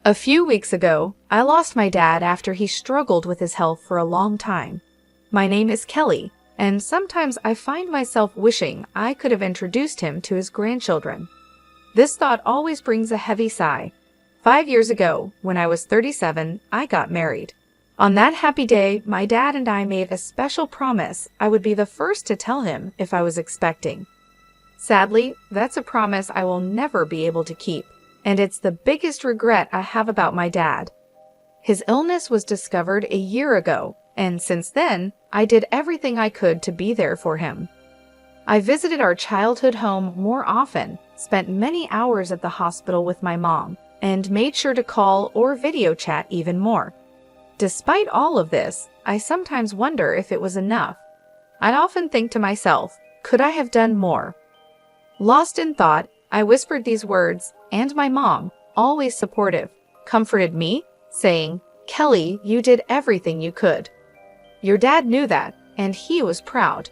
A few weeks ago, I lost my dad after he struggled with his health for a long time. My name is Kelly, and sometimes I find myself wishing I could have introduced him to his grandchildren. This thought always brings a heavy sigh. 5 years ago, when I was 37, I got married. On that happy day, my dad and I made a special promise I would be the first to tell him if I was expecting. Sadly, that's a promise I will never be able to keep, and it's the biggest regret I have about my dad. His illness was discovered a year ago, and since then, I did everything I could to be there for him. I visited our childhood home more often, spent many hours at the hospital with my mom, and made sure to call or video chat even more. Despite all of this, I sometimes wonder if it was enough. I often think to myself, could I have done more? Lost in thought, I whispered these words, and my mom, always supportive, comforted me, saying, "Kelly, you did everything you could. Your dad knew that, and he was proud."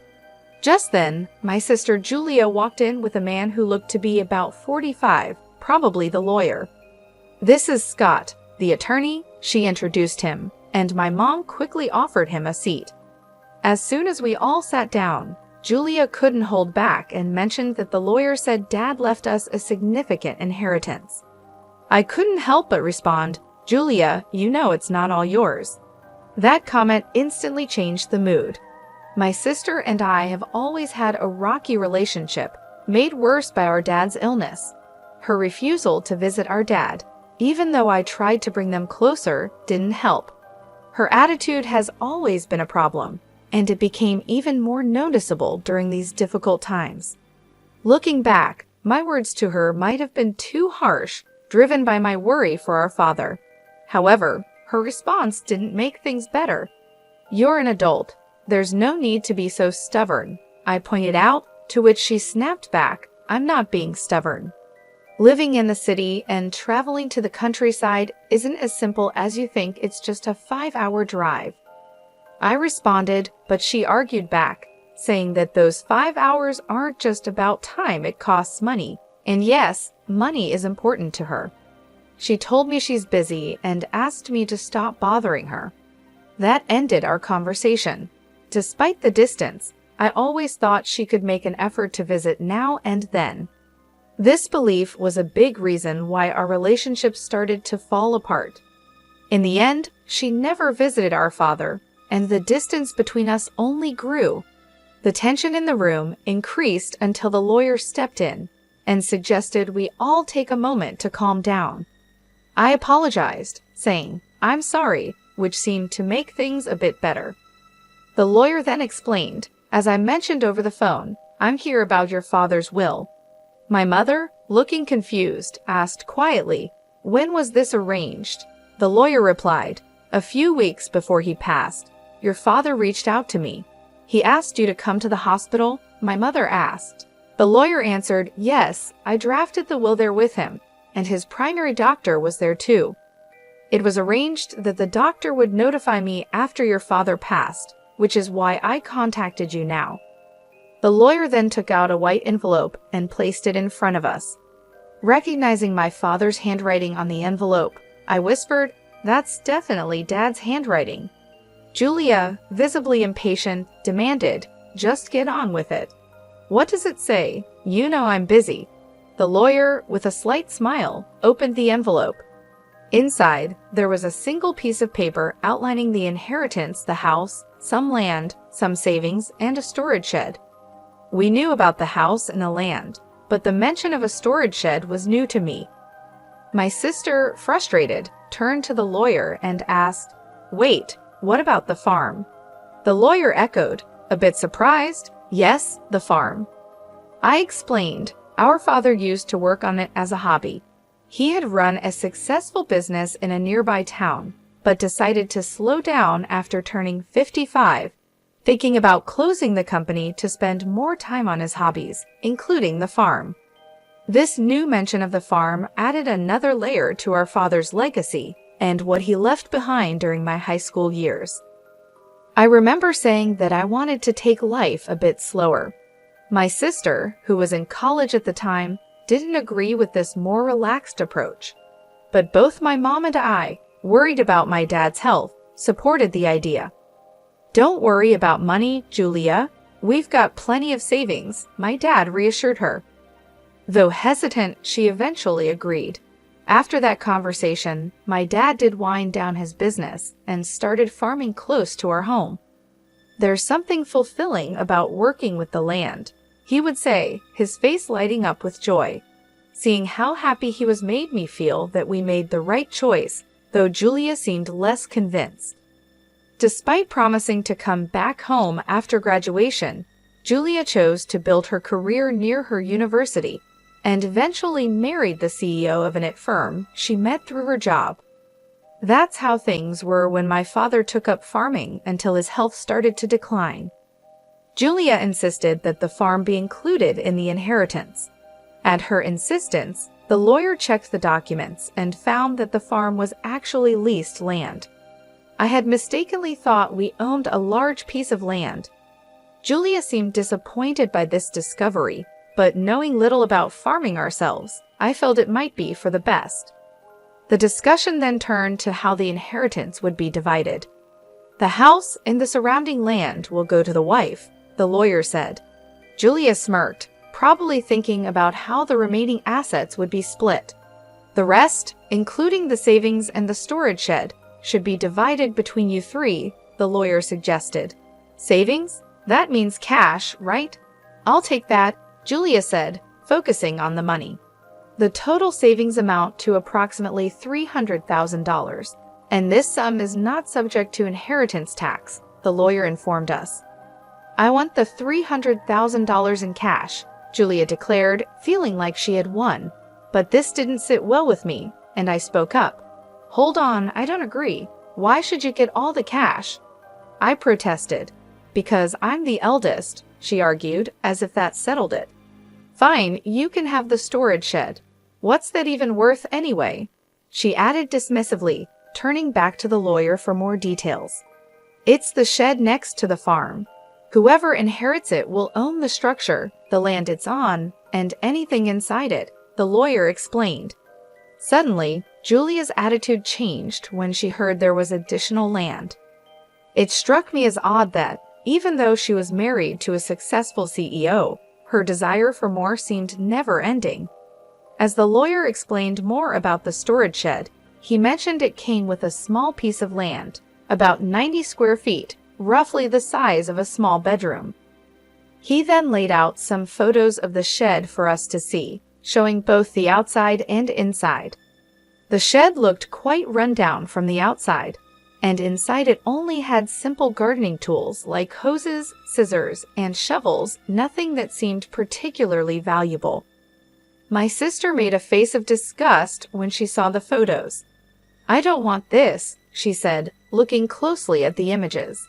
Just then, my sister Julia walked in with a man who looked to be about 45, probably the lawyer. "This is Scott, the attorney," she introduced him, and my mom quickly offered him a seat. As soon as we all sat down, Julia couldn't hold back and mentioned that the lawyer said Dad left us a significant inheritance. I couldn't help but respond, "Julia, you know it's not all yours." That comment instantly changed the mood. My sister and I have always had a rocky relationship, made worse by our dad's illness. Her refusal to visit our dad, even though I tried to bring them closer, didn't help. Her attitude has always been a problem, and it became even more noticeable during these difficult times. Looking back, my words to her might have been too harsh, driven by my worry for our father. However, her response didn't make things better. "You're an adult. There's no need to be so stubborn," I pointed out, to which she snapped back, "I'm not being stubborn. Living in the city and traveling to the countryside isn't as simple as you think. It's just a 5-hour drive." I responded, but she argued back, saying that those 5 hours aren't just about time, it costs money. And yes, money is important to her. She told me she's busy and asked me to stop bothering her. That ended our conversation. Despite the distance, I always thought she could make an effort to visit now and then. This belief was a big reason why our relationship started to fall apart. In the end, she never visited our father, and the distance between us only grew. The tension in the room increased until the lawyer stepped in and suggested we all take a moment to calm down. I apologized, saying, "I'm sorry," which seemed to make things a bit better. The lawyer then explained, "As I mentioned over the phone, I'm here about your father's will." My mother, looking confused, asked quietly, "When was this arranged?" The lawyer replied, "A few weeks before he passed. Your father reached out to me. He asked you to come to the hospital?" My mother asked. The lawyer answered, "Yes, I drafted the will there with him, and his primary doctor was there too. It was arranged that the doctor would notify me after your father passed, which is why I contacted you now." The lawyer then took out a white envelope and placed it in front of us. Recognizing my father's handwriting on the envelope, I whispered, "That's definitely Dad's handwriting." Julia, visibly impatient, demanded, "Just get on with it." "What does it say? You know I'm busy." The lawyer, with a slight smile, opened the envelope. Inside, there was a single piece of paper outlining the inheritance, the house, some land, some savings, and a storage shed. We knew about the house and the land, but the mention of a storage shed was new to me. My sister, frustrated, turned to the lawyer and asked, "Wait, what about the farm?" The lawyer echoed, a bit surprised, "Yes, the farm." I explained, our father used to work on it as a hobby. He had run a successful business in a nearby town, but decided to slow down after turning 55, thinking about closing the company to spend more time on his hobbies, including the farm. This new mention of the farm added another layer to our father's legacy and what he left behind during my high school years. I remember saying that I wanted to take life a bit slower. My sister, who was in college at the time, didn't agree with this more relaxed approach. but both my mom and I, worried about my dad's health, supported the idea. "Don't worry about money, Julia. We've got plenty of savings," my dad reassured her. Though hesitant, she eventually agreed. After that conversation, my dad did wind down his business and started farming close to our home. "There's something fulfilling about working with the land," he would say, his face lighting up with joy. Seeing how happy he was made me feel that we made the right choice, though Julia seemed less convinced. Despite promising to come back home after graduation, Julia chose to build her career near her university and eventually married the CEO of an IT firm she met through her job. That's how things were when my father took up farming until his health started to decline. Julia insisted that the farm be included in the inheritance. At her insistence, the lawyer checked the documents and found that the farm was actually leased land. I had mistakenly thought we owned a large piece of land. Julia seemed disappointed by this discovery, but knowing little about farming ourselves, I felt it might be for the best. The discussion then turned to how the inheritance would be divided. "The house and the surrounding land will go to the wife," the lawyer said. Julia smirked, probably thinking about how the remaining assets would be split. "The rest, including the savings and the storage shed, should be divided between you three," the lawyer suggested. "Savings? That means cash, right?" "I'll take that," Julia said, focusing on the money. "The total savings amount to approximately $300,000, and this sum is not subject to inheritance tax," the lawyer informed us. "I want the $300,000 in cash," Julia declared, feeling like she had won. But this didn't sit well with me, and I spoke up. "Hold on, I don't agree. Why should you get all the cash?" I protested. "Because I'm the eldest," she argued, as if that settled it. "Fine, you can have the storage shed. What's that even worth anyway?" she added dismissively, turning back to the lawyer for more details. "It's the shed next to the farm. Whoever inherits it will own the structure, the land it's on, and anything inside it," the lawyer explained. Suddenly, Julia's attitude changed when she heard there was additional land. It struck me as odd that, even though she was married to a successful CEO, her desire for more seemed never-ending. As the lawyer explained more about the storage shed, he mentioned it came with a small piece of land, about 90 square feet, roughly the size of a small bedroom. He then laid out some photos of the shed for us to see, showing both the outside and inside. The shed looked quite run down from the outside, and inside it only had simple gardening tools like hoses, scissors, and shovels, nothing that seemed particularly valuable. My sister made a face of disgust when she saw the photos. "I don't want this," she said, looking closely at the images.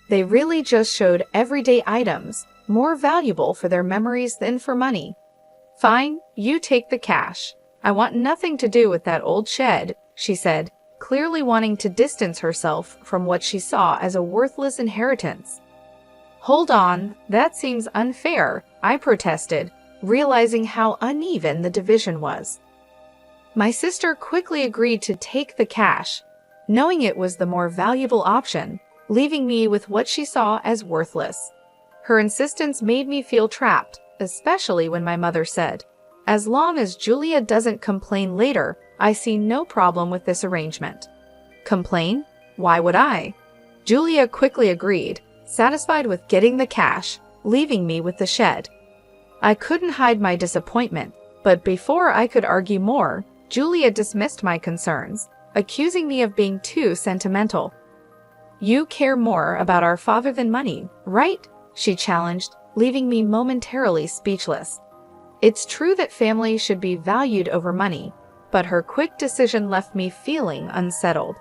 They really just showed everyday items, more valuable for their memories than for money. "Fine, you take the cash. I want nothing to do with that old shed," she said, clearly wanting to distance herself from what she saw as a worthless inheritance. "Hold on, that seems unfair," I protested, realizing how uneven the division was. My sister quickly agreed to take the cash, knowing it was the more valuable option, leaving me with what she saw as worthless. Her insistence made me feel trapped, especially when my mother said, "As long as Julia doesn't complain later, I see no problem with this arrangement." Complain? Why would I? Julia quickly agreed, satisfied with getting the cash, leaving me with the shed. I couldn't hide my disappointment, but before I could argue more, Julia dismissed my concerns, accusing me of being too sentimental. "You care more about our father than money, right?" she challenged, leaving me momentarily speechless. It's true that family should be valued over money, but her quick decision left me feeling unsettled.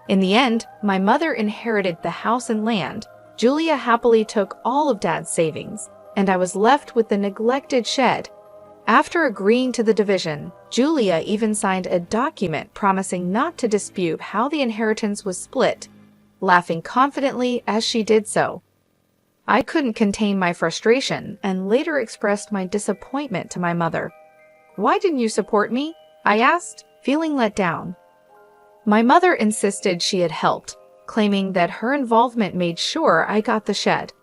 In the end, my mother inherited the house and land, Julia happily took all of Dad's savings, and I was left with the neglected shed. After agreeing to the division, Julia even signed a document promising not to dispute how the inheritance was split, laughing confidently as she did so. I couldn't contain my frustration and later expressed my disappointment to my mother. "Why didn't you support me?" I asked, feeling let down. My mother insisted she had helped, claiming that her involvement made sure I got the shed.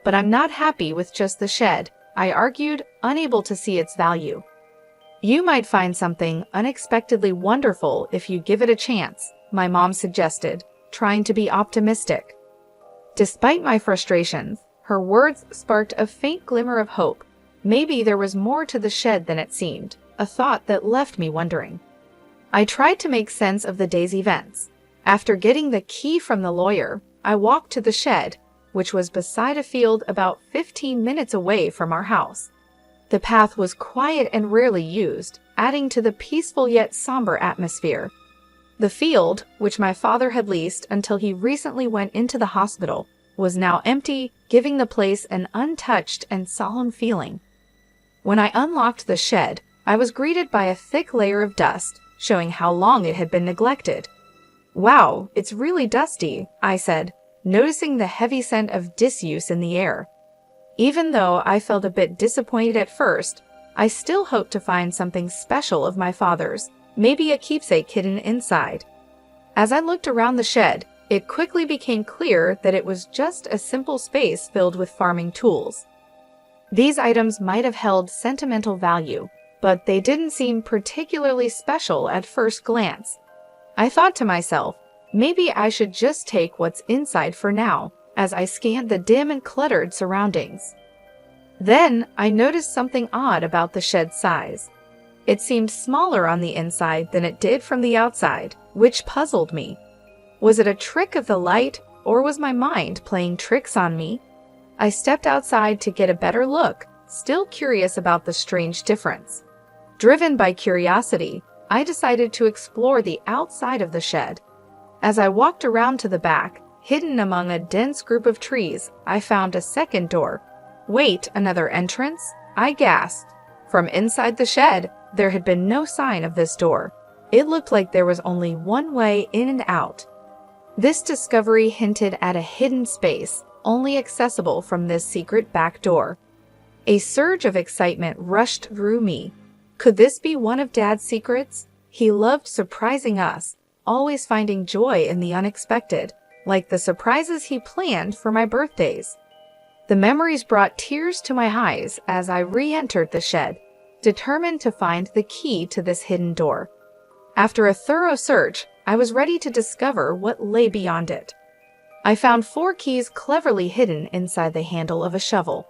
But I'm not happy with just the shed, I argued, unable to see its value. You might find something unexpectedly wonderful if you give it a chance, my mom suggested, trying to be optimistic. Despite my frustrations, her words sparked a faint glimmer of hope. Maybe there was more to the shed than it seemed, a thought that left me wondering. I tried to make sense of the day's events. After getting the key from the lawyer, I walked to the shed, which was beside a field about 15 minutes away from our house. The path was quiet and rarely used, adding to the peaceful yet somber atmosphere. The field, which my father had leased until he recently went into the hospital, was now empty, giving the place an untouched and solemn feeling. When I unlocked the shed, I was greeted by a thick layer of dust, showing how long it had been neglected. "Wow, it's really dusty," I said, noticing the heavy scent of disuse in the air. Even though I felt a bit disappointed at first, I still hoped to find something special of my father's, maybe a keepsake hidden inside. As I looked around the shed, it quickly became clear that it was just a simple space filled with farming tools. These items might have held sentimental value, but they didn't seem particularly special at first glance. I thought to myself, maybe I should just take what's inside for now, as I scanned the dim and cluttered surroundings. Then I noticed something odd about the shed's size. It seemed smaller on the inside than it did from the outside, which puzzled me. Was it a trick of the light, or was my mind playing tricks on me? I stepped outside to get a better look, still curious about the strange difference. Driven by curiosity, I decided to explore the outside of the shed. As I walked around to the back, hidden among a dense group of trees, I found a second door. "Wait, another entrance?" I gasped. From inside the shed, there had been no sign of this door. It looked like there was only one way in and out. This discovery hinted at a hidden space, only accessible from this secret back door. A surge of excitement rushed through me. Could this be one of Dad's secrets? He loved surprising us, always finding joy in the unexpected, like the surprises he planned for my birthdays. The memories brought tears to my eyes as I re-entered the shed, determined to find the key to this hidden door. After a thorough search, I was ready to discover what lay beyond it. I found 4 keys cleverly hidden inside the handle of a shovel.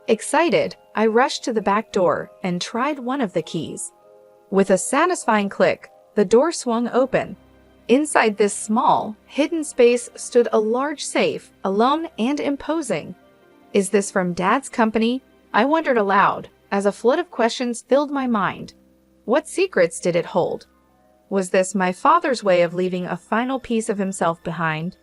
Excited, I rushed to the back door and tried one of the keys. With a satisfying click, the door swung open. Inside this small, hidden space stood a large safe, alone and imposing. Is this from Dad's company? I wondered aloud, as a flood of questions filled my mind. What secrets did it hold? Was this my father's way of leaving a final piece of himself behind?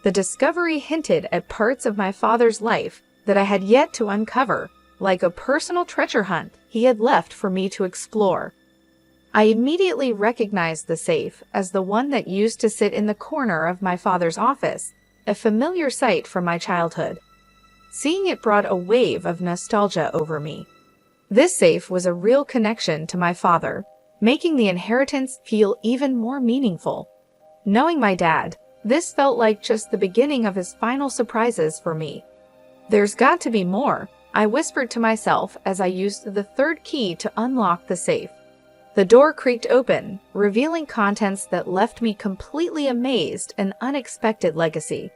The discovery hinted at parts of my father's life that I had yet to uncover, like a personal treasure hunt he had left for me to explore. I immediately recognized the safe as the one that used to sit in the corner of my father's office, a familiar sight from my childhood. Seeing it brought a wave of nostalgia over me. This safe was a real connection to my father, making the inheritance feel even more meaningful. Knowing my dad, this felt like just the beginning of his final surprises for me. "There's got to be more," I whispered to myself as I used the 3rd key to unlock the safe. The door creaked open, revealing contents that left me completely amazed, an unexpected legacy.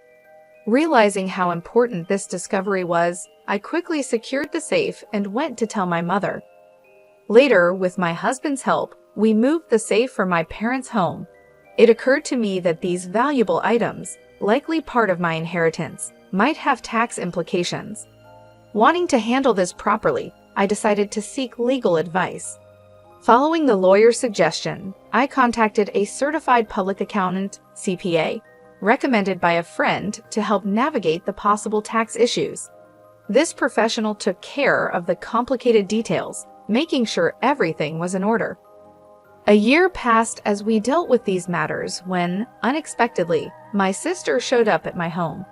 Realizing how important this discovery was, I quickly secured the safe and went to tell my mother. Later, with my husband's help, we moved the safe from my parents' home. It occurred to me that these valuable items, likely part of my inheritance, might have tax implications. Wanting to handle this properly, I decided to seek legal advice. Following the lawyer's suggestion, I contacted a certified public accountant, CPA, recommended by a friend to help navigate the possible tax issues. This professional took care of the complicated details, making sure everything was in order. A year passed as we dealt with these matters when, unexpectedly, my sister showed up at my home.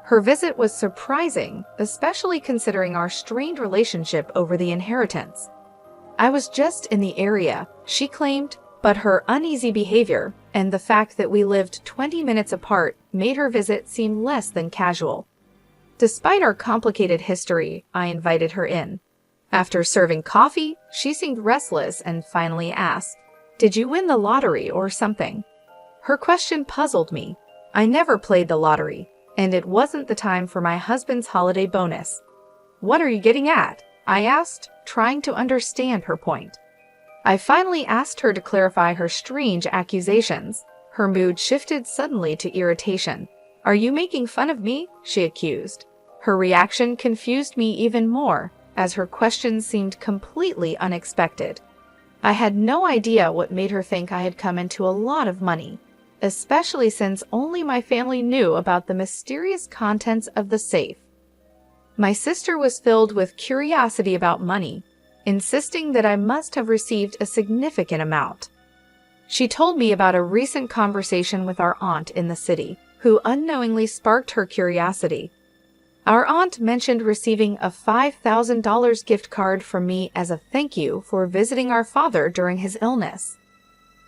Her visit was surprising, especially considering our strained relationship over the inheritance. I was just in the area, she claimed, But her uneasy behavior and the fact that we lived 20 minutes apart made her visit seem less than casual. Despite our complicated history, I invited her in. After serving coffee, she seemed restless and finally asked, "Did you win the lottery or something?" Her question puzzled me. I never played the lottery, and it wasn't the time for my husband's holiday bonus. "What are you getting at?" I asked, trying to understand her point. I finally asked her to clarify her strange accusations. Her mood shifted suddenly to irritation. "Are you making fun of me?" she accused. Her reaction confused me even more, as her question seemed completely unexpected. I had no idea what made her think I had come into a lot of money, especially since only my family knew about the mysterious contents of the safe. My sister was filled with curiosity about money, insisting that I must have received a significant amount. She told me about a recent conversation with our aunt in the city, who unknowingly sparked her curiosity. Our aunt mentioned receiving a $5,000 gift card from me as a thank you for visiting our father during his illness.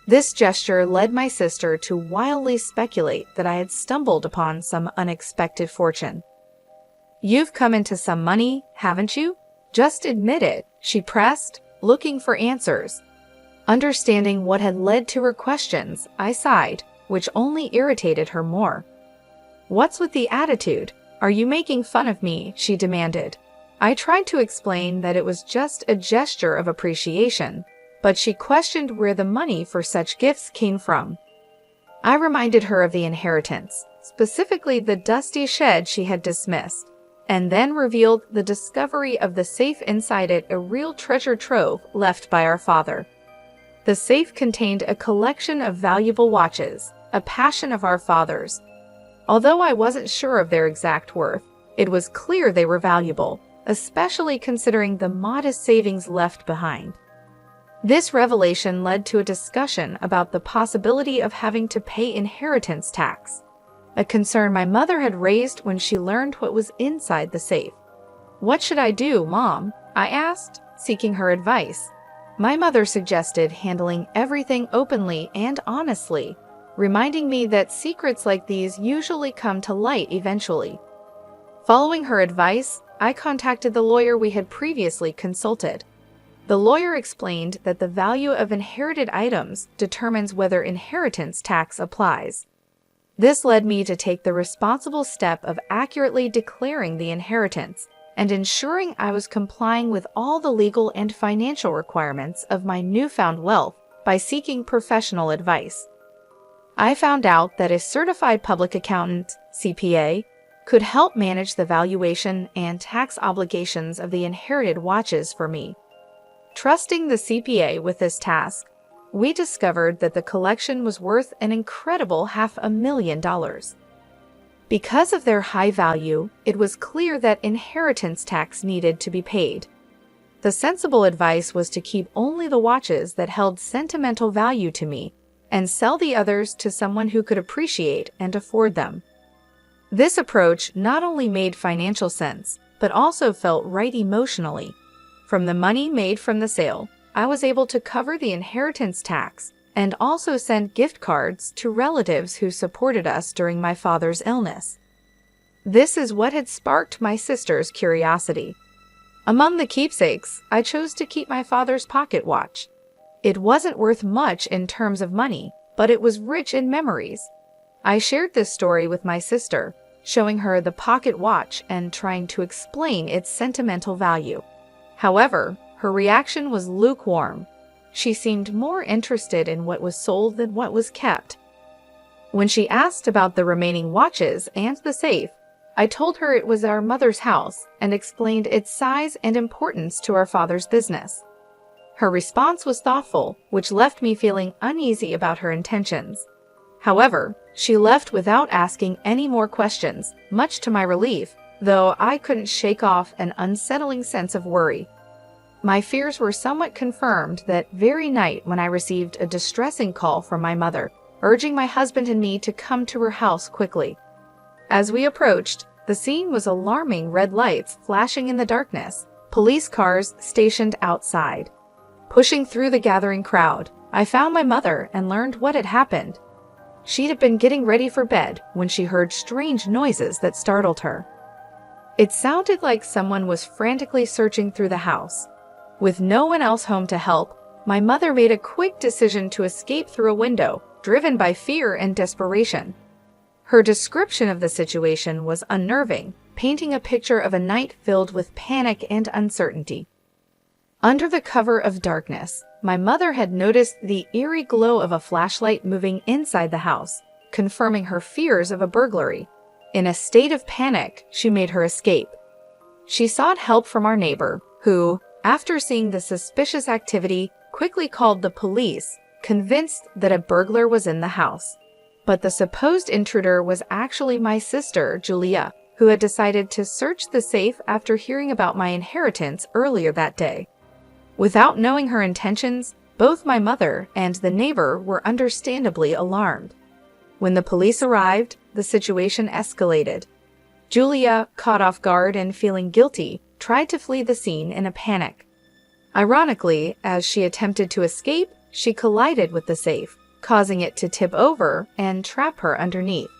This gesture led my sister to wildly speculate that I had stumbled upon some unexpected fortune. "You've come into some money, haven't you? Just admit it," she pressed, looking for answers. Understanding what had led to her questions, I sighed, which only irritated her more. "What's with the attitude? Are you making fun of me?" she demanded. I tried to explain that it was just a gesture of appreciation, but she questioned where the money for such gifts came from. I reminded her of the inheritance, specifically the dusty shed she had dismissed, and then revealed the discovery of the safe inside it, a real treasure trove left by our father. The safe contained a collection of valuable watches, a passion of our father's. Although I wasn't sure of their exact worth, it was clear they were valuable, especially considering the modest savings left behind. This revelation led to a discussion about the possibility of having to pay inheritance tax, a concern my mother had raised when she learned what was inside the safe. "What should I do, Mom?" I asked, seeking her advice. My mother suggested handling everything openly and honestly, reminding me that secrets like these usually come to light eventually. Following her advice, I contacted the lawyer we had previously consulted. The lawyer explained that the value of inherited items determines whether inheritance tax applies. This led me to take the responsible step of accurately declaring the inheritance and ensuring I was complying with all the legal and financial requirements of my newfound wealth by seeking professional advice. I found out that a certified public accountant, CPA, could help manage the valuation and tax obligations of the inherited watches for me. Trusting the CPA with this task, we discovered that the collection was worth an incredible $500,000. Because of their high value, it was clear that inheritance tax needed to be paid. The sensible advice was to keep only the watches that held sentimental value to me and sell the others to someone who could appreciate and afford them. This approach not only made financial sense, but also felt right emotionally. From the money made from the sale, I was able to cover the inheritance tax and also send gift cards to relatives who supported us during my father's illness. This is what had sparked my sister's curiosity. Among the keepsakes, I chose to keep my father's pocket watch. It wasn't worth much in terms of money, but it was rich in memories. I shared this story with my sister, showing her the pocket watch and trying to explain its sentimental value. However, her reaction was lukewarm. She seemed more interested in what was sold than what was kept. When she asked about the remaining watches and the safe, I told her it was our mother's house and explained its size and importance to our father's business. Her response was thoughtful, which left me feeling uneasy about her intentions. However, she left without asking any more questions, much to my relief, though I couldn't shake off an unsettling sense of worry. My fears were somewhat confirmed that very night when I received a distressing call from my mother, urging my husband and me to come to her house quickly. As we approached, the scene was alarming: red lights flashing in the darkness, police cars stationed outside. Pushing through the gathering crowd, I found my mother and learned what had happened. She'd been getting ready for bed when she heard strange noises that startled her. It sounded like someone was frantically searching through the house. With no one else home to help, my mother made a quick decision to escape through a window, driven by fear and desperation. Her description of the situation was unnerving, painting a picture of a night filled with panic and uncertainty. Under the cover of darkness, my mother had noticed the eerie glow of a flashlight moving inside the house, confirming her fears of a burglary. In a state of panic, she made her escape. She sought help from our neighbor, who, after seeing the suspicious activity, quickly called the police, convinced that a burglar was in the house. But the supposed intruder was actually my sister, Julia, who had decided to search the safe after hearing about my inheritance earlier that day. Without knowing her intentions, both my mother and the neighbor were understandably alarmed. When the police arrived, the situation escalated. Julia, caught off guard and feeling guilty, tried to flee the scene in a panic. Ironically, as she attempted to escape, she collided with the safe, causing it to tip over and trap her underneath.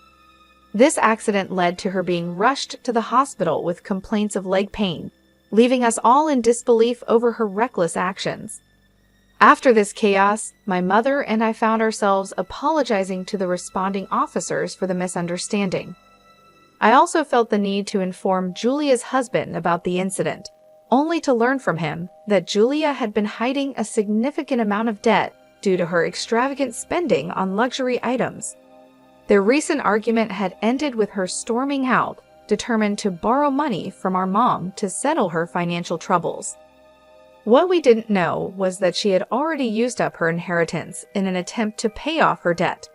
This accident led to her being rushed to the hospital with complaints of leg pain, leaving us all in disbelief over her reckless actions. After this chaos, my mother and I found ourselves apologizing to the responding officers for the misunderstanding. I also felt the need to inform Julia's husband about the incident, only to learn from him that Julia had been hiding a significant amount of debt due to her extravagant spending on luxury items. Their recent argument had ended with her storming out, determined to borrow money from our mom to settle her financial troubles. What we didn't know was that she had already used up her inheritance in an attempt to pay off her debt.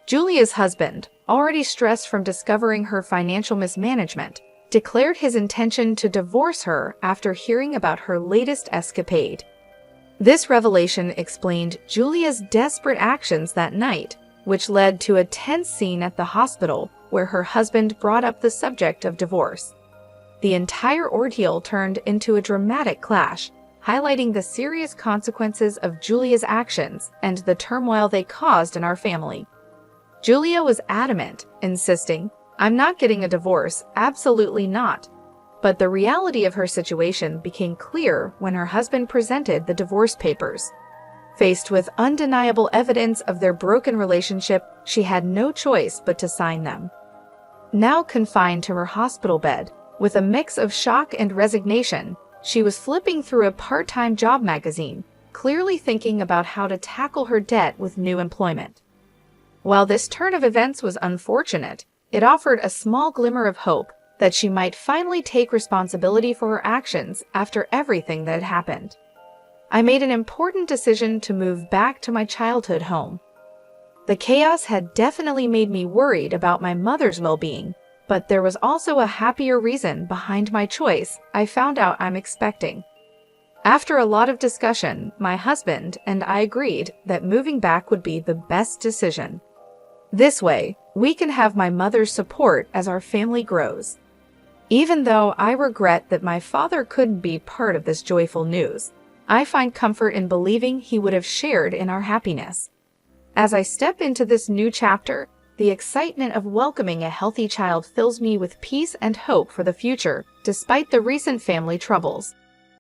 Julia's husband, already stressed from discovering her financial mismanagement, declared his intention to divorce her after hearing about her latest escapade. This revelation explained Julia's desperate actions that night, which led to a tense scene at the hospital where her husband brought up the subject of divorce. The entire ordeal turned into a dramatic clash, highlighting the serious consequences of Julia's actions and the turmoil they caused in our family. Julia was adamant, insisting, "I'm not getting a divorce, absolutely not." But the reality of her situation became clear when her husband presented the divorce papers. Faced with undeniable evidence of their broken relationship, she had no choice but to sign them. Now confined to her hospital bed, with a mix of shock and resignation, she was flipping through a part-time job magazine, clearly thinking about how to tackle her debt with new employment. While this turn of events was unfortunate, it offered a small glimmer of hope that she might finally take responsibility for her actions after everything that had happened. I made an important decision to move back to my childhood home. The chaos had definitely made me worried about my mother's well-being, but there was also a happier reason behind my choice I found out I'm expecting. After a lot of discussion, my husband and I agreed that moving back would be the best decision. This way, we can have my mother's support as our family grows. Even though I regret that my father couldn't be part of this joyful news, I find comfort in believing he would have shared in our happiness. As I step into this new chapter, the excitement of welcoming a healthy child fills me with peace and hope for the future, despite the recent family troubles.